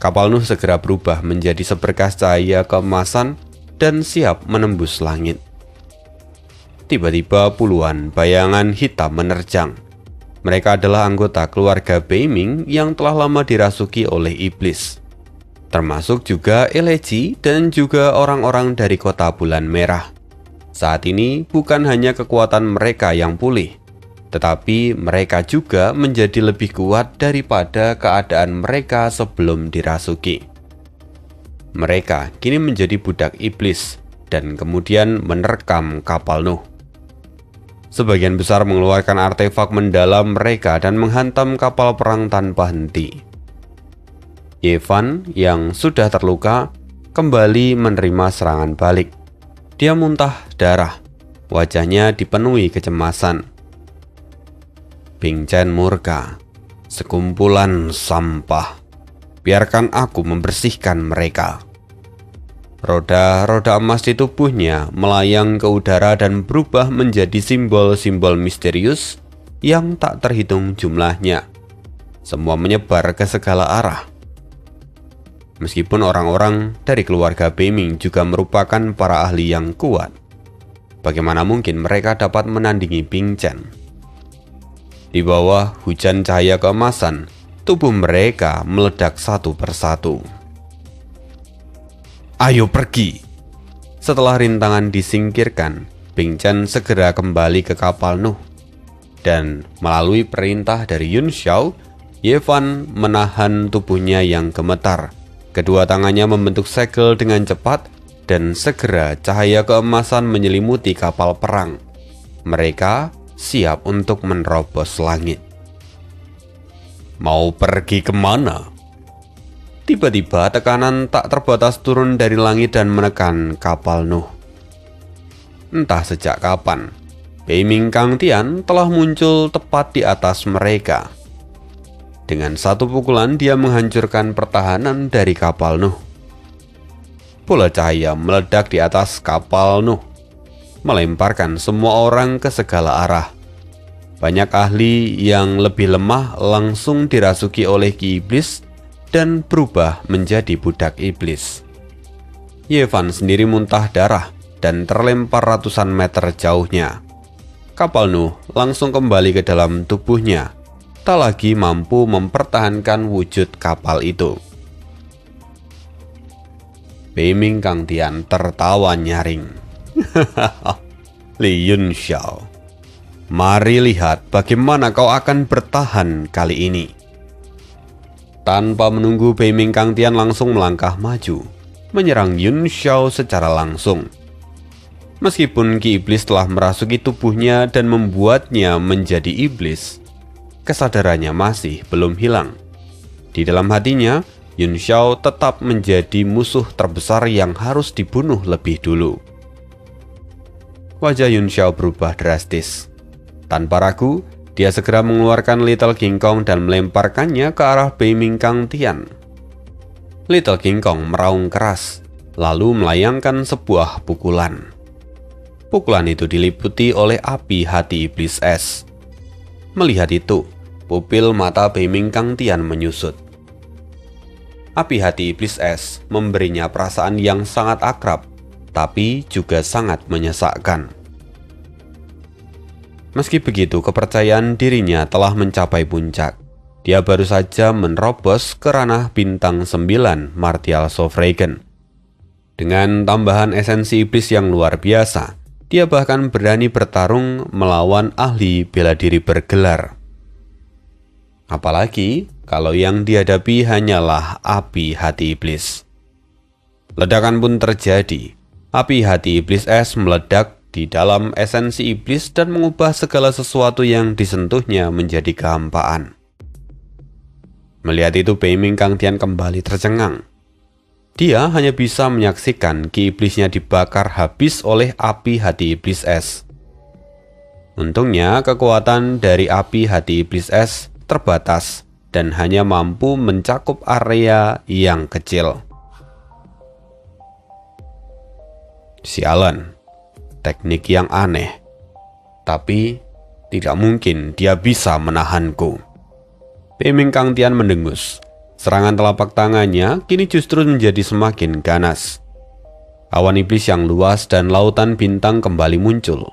Kapal Nuh segera berubah menjadi seberkas cahaya keemasan dan siap menembus langit. Tiba-tiba puluhan bayangan hitam menerjang. Mereka adalah anggota keluarga Beiming yang telah lama dirasuki oleh iblis, termasuk juga Eleji dan juga orang-orang dari kota bulan merah. Saat ini bukan hanya kekuatan mereka yang pulih, tetapi mereka juga menjadi lebih kuat daripada keadaan mereka sebelum dirasuki. Mereka kini menjadi budak iblis dan kemudian menerkam kapal Nuh. Sebagian besar mengeluarkan artefak mendalam mereka dan menghantam kapal perang tanpa henti. Ye Fan yang sudah terluka kembali menerima serangan balik. Dia muntah darah, wajahnya dipenuhi kecemasan. Bing Chen murka. Sekumpulan sampah. Biarkan aku membersihkan mereka. Roda-roda emas di tubuhnya melayang ke udara dan berubah menjadi simbol-simbol misterius yang tak terhitung jumlahnya. Semua menyebar ke segala arah. Meskipun orang-orang dari keluarga Beiming juga merupakan para ahli yang kuat, bagaimana mungkin mereka dapat menandingi Bing Chen? Di bawah hujan cahaya keemasan, tubuh mereka meledak satu persatu. Ayo pergi! Setelah rintangan disingkirkan, Bing Chen segera kembali ke kapal Nuh. Dan melalui perintah dari Yun Xiao, Ye Fan menahan tubuhnya yang gemetar. Kedua tangannya membentuk segel dengan cepat dan segera cahaya keemasan menyelimuti kapal perang. Mereka siap untuk menerobos langit. Mau pergi kemana? Tiba-tiba tekanan tak terbatas turun dari langit dan menekan kapal Nuh. Entah sejak kapan, Beiming Kangtian telah muncul tepat di atas mereka. Dengan satu pukulan dia menghancurkan pertahanan dari kapal Nuh. Bola cahaya meledak di atas kapal Nuh, melemparkan semua orang ke segala arah. Banyak ahli yang lebih lemah langsung dirasuki oleh Ki Iblis dan berubah menjadi budak iblis. Ye Fan sendiri muntah darah dan terlempar ratusan meter jauhnya. Kapal Nuh langsung kembali ke dalam tubuhnya, tak lagi mampu mempertahankan wujud kapal itu. Beiming Kangtian tertawa nyaring. Li Yun Xiao, mari lihat bagaimana kau akan bertahan kali ini. Tanpa menunggu, Beiming Kangtian langsung melangkah maju, menyerang Yun Xiao secara langsung. Meskipun Ki Iblis telah merasuki tubuhnya dan membuatnya menjadi iblis, kesadarannya masih belum hilang. Di dalam hatinya, Yun Xiao tetap menjadi musuh terbesar yang harus dibunuh lebih dulu. Wajah Yun Xiao berubah drastis. Tanpa ragu, dia segera mengeluarkan Little King Kong dan melemparkannya ke arah Beiming Kangtian. Little King Kong meraung keras, lalu melayangkan sebuah pukulan. Pukulan itu diliputi oleh api hati iblis es. Melihat itu, pupil mata Beiming Kangtian menyusut. Api hati iblis es memberinya perasaan yang sangat akrab, tapi juga sangat menyesakkan. Meski begitu, kepercayaan dirinya telah mencapai puncak. Dia baru saja menerobos ke ranah bintang 9 Martial Sovereign. Dengan tambahan esensi iblis yang luar biasa, dia bahkan berani bertarung melawan ahli bela diri bergelar. Apalagi kalau yang dihadapi hanyalah api hati iblis. Ledakan pun terjadi. Api hati iblis es meledak di dalam esensi iblis dan mengubah segala sesuatu yang disentuhnya menjadi kehampaan. Melihat itu, Beiming Kangtian kembali tercengang. Dia hanya bisa menyaksikan Ki Iblisnya dibakar habis oleh api hati iblis es. Untungnya kekuatan dari api hati iblis es terbatas dan hanya mampu mencakup area yang kecil. Sialan, teknik yang aneh. Tapi tidak mungkin dia bisa menahanku. Beiming Kangtian mendengus. Serangan telapak tangannya kini justru menjadi semakin ganas. Awan iblis yang luas dan lautan bintang kembali muncul.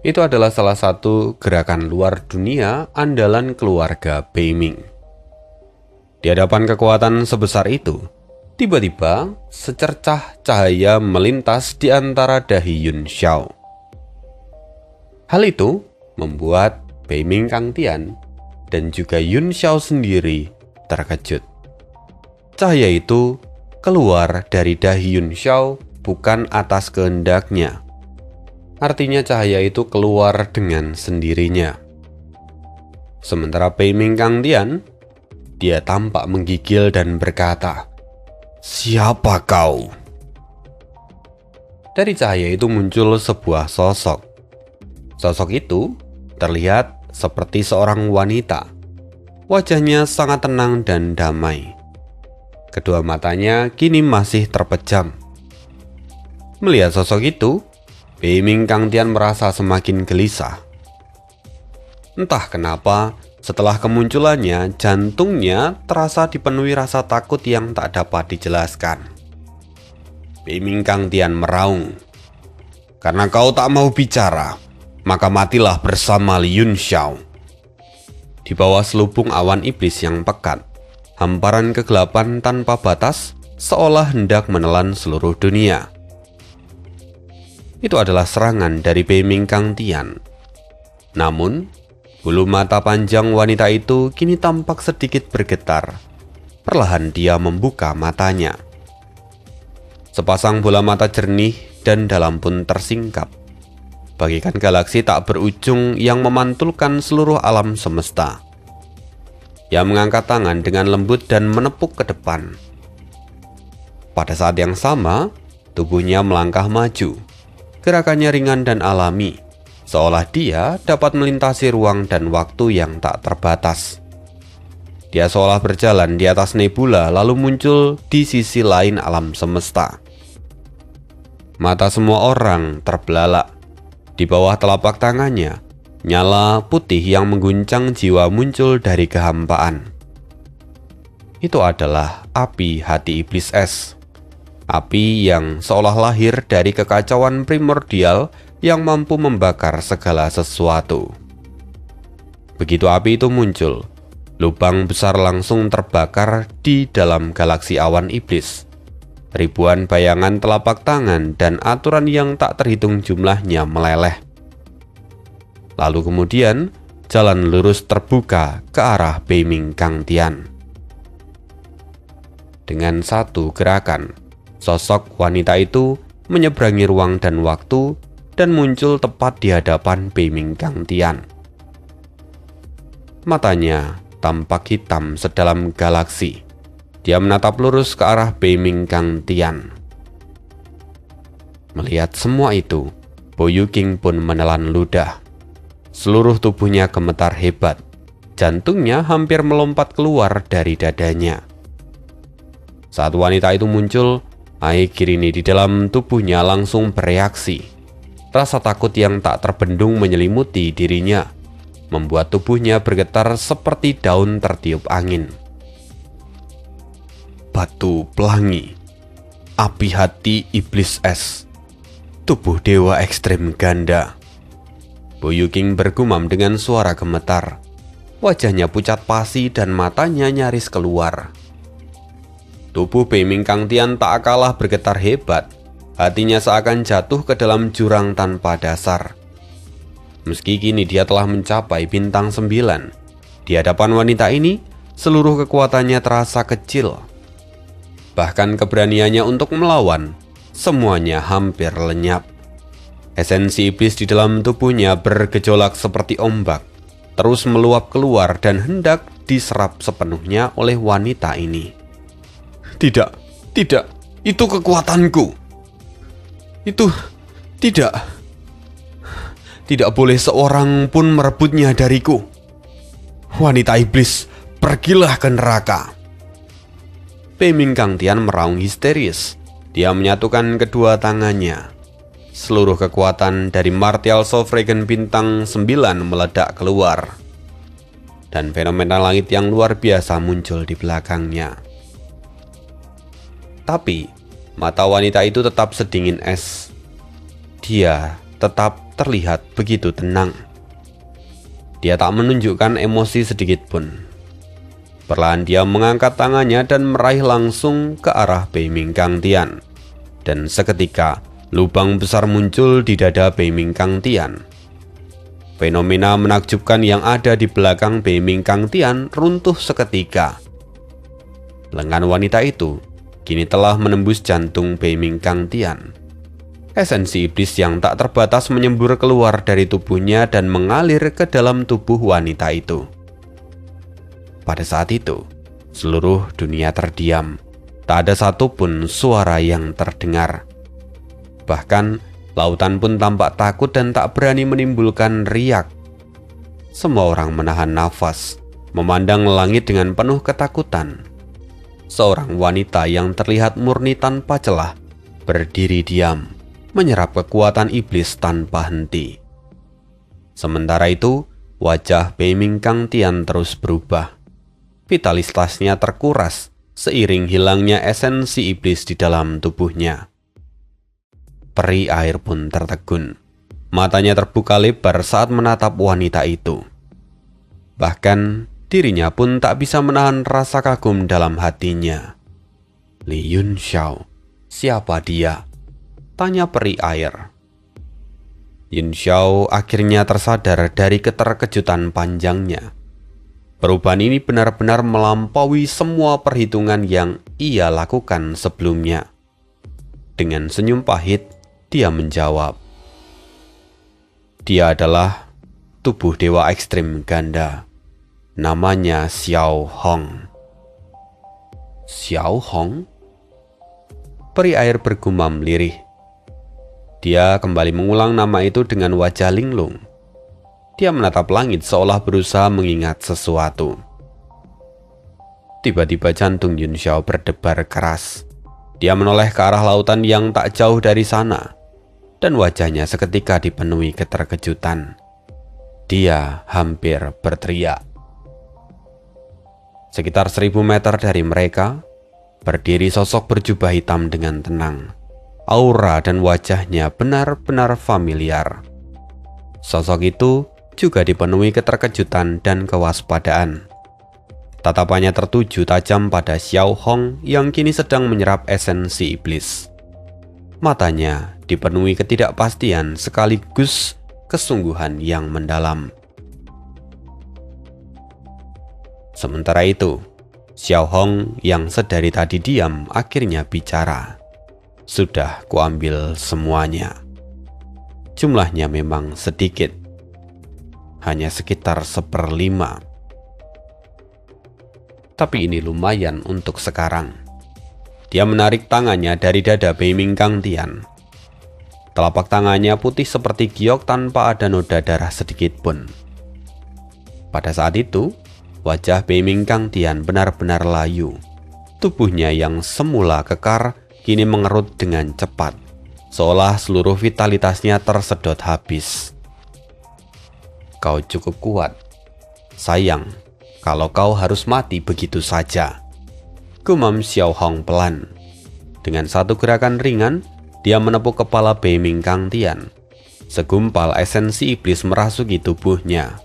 Itu adalah salah satu gerakan luar dunia andalan keluarga Beiming. Di hadapan kekuatan sebesar itu, tiba-tiba secercah cahaya melintas di antara dahi Yun Xiao. Hal itu membuat Beiming Kangtian dan juga Yun Xiao sendiri terkejut. Cahaya itu keluar dari dahi Yun Xiao bukan atas kehendaknya. Artinya cahaya itu keluar dengan sendirinya. Sementara Beiming Kangtian, dia tampak menggigil dan berkata, "Siapa kau?" Dari cahaya itu muncul sebuah sosok. Sosok itu terlihat seperti seorang wanita. Wajahnya sangat tenang dan damai. Kedua matanya kini masih terpejam. Melihat sosok itu, Beiming Kangtian merasa semakin gelisah. Entah kenapa, setelah kemunculannya, jantungnya terasa dipenuhi rasa takut yang tak dapat dijelaskan. Beiming Kangtian meraung, "Karena kau tak mau bicara, maka matilah bersama Li Yunxiao." Di bawah selubung awan iblis yang pekat, hamparan kegelapan tanpa batas seolah hendak menelan seluruh dunia. Itu adalah serangan dari Beiming Kangtian. Namun, bulu mata panjang wanita itu kini tampak sedikit bergetar. Perlahan dia membuka matanya. Sepasang bola mata jernih dan dalam pun tersingkap, bagaikan galaksi tak berujung yang memantulkan seluruh alam semesta. Ia mengangkat tangan dengan lembut dan menepuk ke depan. Pada saat yang sama, tubuhnya melangkah maju. Gerakannya ringan dan alami, seolah dia dapat melintasi ruang dan waktu yang tak terbatas. Dia seolah berjalan di atas nebula lalu muncul di sisi lain alam semesta. Mata semua orang terbelalak. Di bawah telapak tangannya, nyala putih yang mengguncang jiwa muncul dari kehampaan. Itu adalah api hati iblis es. Api yang seolah lahir dari kekacauan primordial yang mampu membakar segala sesuatu. Begitu api itu muncul, lubang besar langsung terbakar di dalam galaksi awan iblis. Ribuan bayangan telapak tangan dan aturan yang tak terhitung jumlahnya meleleh. Lalu kemudian, jalan lurus terbuka ke arah Beiming Kangtian. Dengan satu gerakan, sosok wanita itu menyeberangi ruang dan waktu dan muncul tepat di hadapan Beiming Kangtian. Matanya tampak hitam sedalam galaksi. Dia menatap lurus ke arah Beiming Kangtian. Melihat semua itu, Bo Yuking pun menelan ludah. Seluruh tubuhnya gemetar hebat. Jantungnya hampir melompat keluar dari dadanya. Saat wanita itu muncul, Ai Kirini di dalam tubuhnya langsung bereaksi. Rasa takut yang tak terbendung menyelimuti dirinya, membuat tubuhnya bergetar seperti daun tertiup angin. Batu pelangi, api hati iblis es, tubuh dewa ekstrim ganda. Bo Yuking bergumam dengan suara gemetar. Wajahnya pucat pasi dan matanya nyaris keluar. Tubuh Beiming Kangtian tak kalah bergetar hebat. Hatinya seakan jatuh ke dalam jurang tanpa dasar. Meski kini dia telah mencapai bintang 9, di hadapan wanita ini, seluruh kekuatannya terasa kecil. Bahkan keberaniannya untuk melawan, semuanya hampir lenyap. Esensi iblis di dalam tubuhnya bergejolak seperti ombak, terus meluap keluar dan hendak diserap sepenuhnya oleh wanita ini. Tidak, itu kekuatanku. Tidak boleh seorang pun merebutnya dariku. Wanita iblis, pergilah ke neraka. Beiming Kangtian meraung histeris. Dia menyatukan kedua tangannya. Seluruh kekuatan dari Martial Sovereign bintang 9 meledak keluar. Dan fenomena langit yang luar biasa muncul di belakangnya. Tapi, mata wanita itu tetap sedingin es. Dia tetap terlihat begitu tenang. Dia tak menunjukkan emosi sedikit pun. Perlahan dia mengangkat tangannya dan meraih langsung ke arah Beiming Kangtian. Dan seketika, lubang besar muncul di dada Beiming Kangtian. Fenomena menakjubkan yang ada di belakang Beiming Kangtian runtuh seketika. Lengan wanita itu kini telah menembus jantung Beiming Kangtian. Esensi iblis yang tak terbatas menyembur keluar dari tubuhnya dan mengalir ke dalam tubuh wanita itu. Pada saat itu, seluruh dunia terdiam. Tak ada satupun suara yang terdengar. Bahkan, lautan pun tampak takut dan tak berani menimbulkan riak. Semua orang menahan nafas, memandang langit dengan penuh ketakutan. Seorang wanita yang terlihat murni tanpa celah, berdiri diam, menyerap kekuatan iblis tanpa henti. Sementara itu, wajah Bei Ming Kang Tian terus berubah. Vitalitasnya terkuras seiring hilangnya esensi iblis di dalam tubuhnya. Peri air pun tertegun. Matanya terbuka lebar saat menatap wanita itu. Bahkan dirinya pun tak bisa menahan rasa kagum dalam hatinya. Li Yun Xiao, siapa dia? Tanya peri air. Yun Xiao akhirnya tersadar dari keterkejutan panjangnya. Perubahan ini benar-benar melampaui semua perhitungan yang ia lakukan sebelumnya. Dengan senyum pahit, dia menjawab, dia adalah tubuh dewa ekstrim ganda. Namanya Xiao Hong. Xiao Hong? Peri air bergumam lirih. Dia kembali mengulang nama itu dengan wajah linglung. Dia menatap langit seolah berusaha mengingat sesuatu. Tiba-tiba jantung Yun Xiao berdebar keras. Dia menoleh ke arah lautan yang tak jauh dari sana, dan wajahnya seketika dipenuhi keterkejutan. Dia hampir berteriak. Sekitar 1000 meter dari mereka, berdiri sosok berjubah hitam dengan tenang. Aura dan wajahnya benar-benar familiar. Sosok itu juga dipenuhi keterkejutan dan kewaspadaan. Tatapannya tertuju tajam pada Xiao Hong yang kini sedang menyerap esensi iblis. Matanya dipenuhi ketidakpastian sekaligus kesungguhan yang mendalam. Sementara itu, Xiao Hong yang sedari tadi diam akhirnya bicara. Sudah kuambil semuanya. Jumlahnya memang sedikit. Hanya sekitar 1/5. Tapi ini lumayan untuk sekarang. Dia menarik tangannya dari dada Bei Ming Kang Tian. Telapak tangannya putih seperti giok tanpa ada noda darah sedikit pun. Pada saat itu, wajah Bei Ming Kang Tian benar-benar layu. Tubuhnya yang semula kekar kini mengerut dengan cepat, seolah seluruh vitalitasnya tersedot habis. Kau cukup kuat. Sayang, kalau kau harus mati begitu saja. Gumam Xiao Hong pelan. Dengan satu gerakan ringan, dia menepuk kepala Bei Ming Kang Tian. Segumpal esensi iblis merasuki tubuhnya.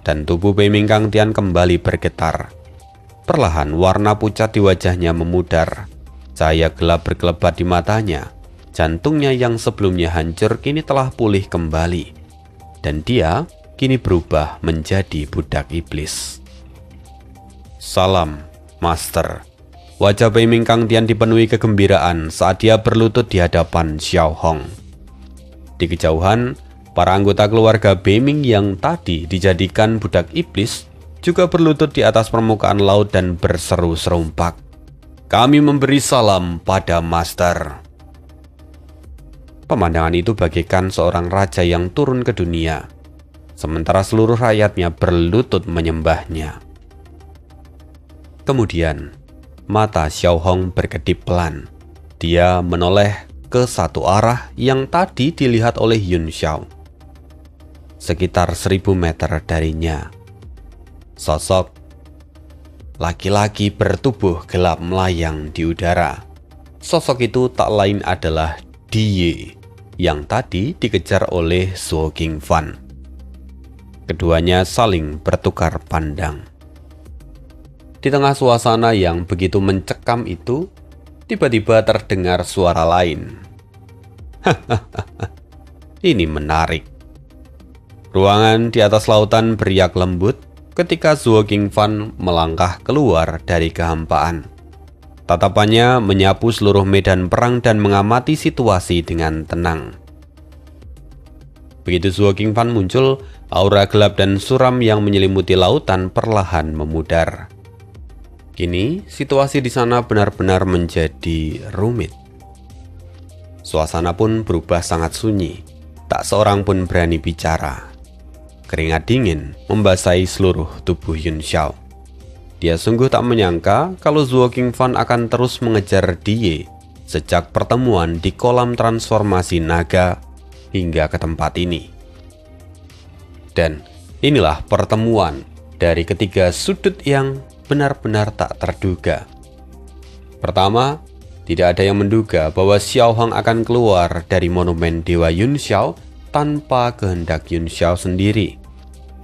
Dan tubuh Bei Ming Kang Tian kembali bergetar. Perlahan warna pucat di wajahnya memudar. Cahaya gelap berkelebat di matanya. Jantungnya yang sebelumnya hancur kini telah pulih kembali. Dan dia kini berubah menjadi budak iblis. Salam, Master. Wajah Bei Ming Kang Tian dipenuhi kegembiraan saat dia berlutut di hadapan Xiao Hong. Di kejauhan, para anggota keluarga Bei Ming yang tadi dijadikan budak iblis juga berlutut di atas permukaan laut dan berseru serumpak. Kami memberi salam pada Master. Pemandangan itu bagaikan seorang raja yang turun ke dunia, sementara seluruh rakyatnya berlutut menyembahnya. Kemudian, mata Xiao Hong berkedip pelan. Dia menoleh ke satu arah yang tadi dilihat oleh Yun Xiao. Sekitar 1000 meter darinya, sosok laki-laki bertubuh gelap melayang di udara. Sosok itu tak lain adalah Die yang tadi dikejar oleh Zuo Qingfan. Keduanya saling bertukar pandang. Di tengah suasana yang begitu mencekam itu, tiba-tiba terdengar suara lain. Ini menarik. Ruangan di atas lautan beriak lembut ketika Zuo Qingfan melangkah keluar dari kehampaan. Tatapannya menyapu seluruh medan perang dan mengamati situasi dengan tenang. Begitu Zuo Qingfan muncul, aura gelap dan suram yang menyelimuti lautan perlahan memudar. Kini, situasi di sana benar-benar menjadi rumit. Suasana pun berubah sangat sunyi. Tak seorang pun berani bicara. Keringat dingin membasahi seluruh tubuh Yun Xiao. Dia sungguh tak menyangka kalau Zuo Qingfan akan terus mengejar Die sejak pertemuan di kolam transformasi naga hingga ke tempat ini. Dan inilah pertemuan dari ketiga sudut yang benar-benar tak terduga. Pertama, tidak ada yang menduga bahwa Xiao Hong akan keluar dari monumen Dewa Yun Xiao tanpa kehendak Yun Xiao sendiri,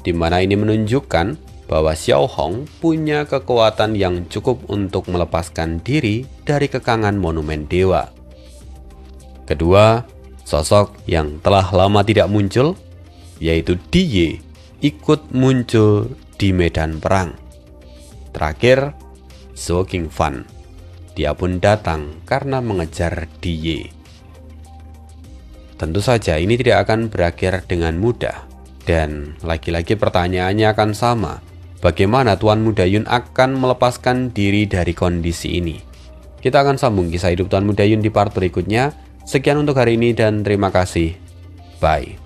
di mana ini menunjukkan bahwa Xiao Hong punya kekuatan yang cukup untuk melepaskan diri dari kekangan monumen dewa. Kedua, sosok yang telah lama tidak muncul, yaitu Die, ikut muncul di medan perang. Terakhir, Zuo Qingfan. Dia pun datang karena mengejar Die. Tentu saja ini tidak akan berakhir dengan mudah. Dan lagi-lagi pertanyaannya akan sama. Bagaimana Tuan Muda Yun akan melepaskan diri dari kondisi ini? Kita akan sambung kisah hidup Tuan Muda Yun di part berikutnya. Sekian untuk hari ini dan terima kasih. Bye.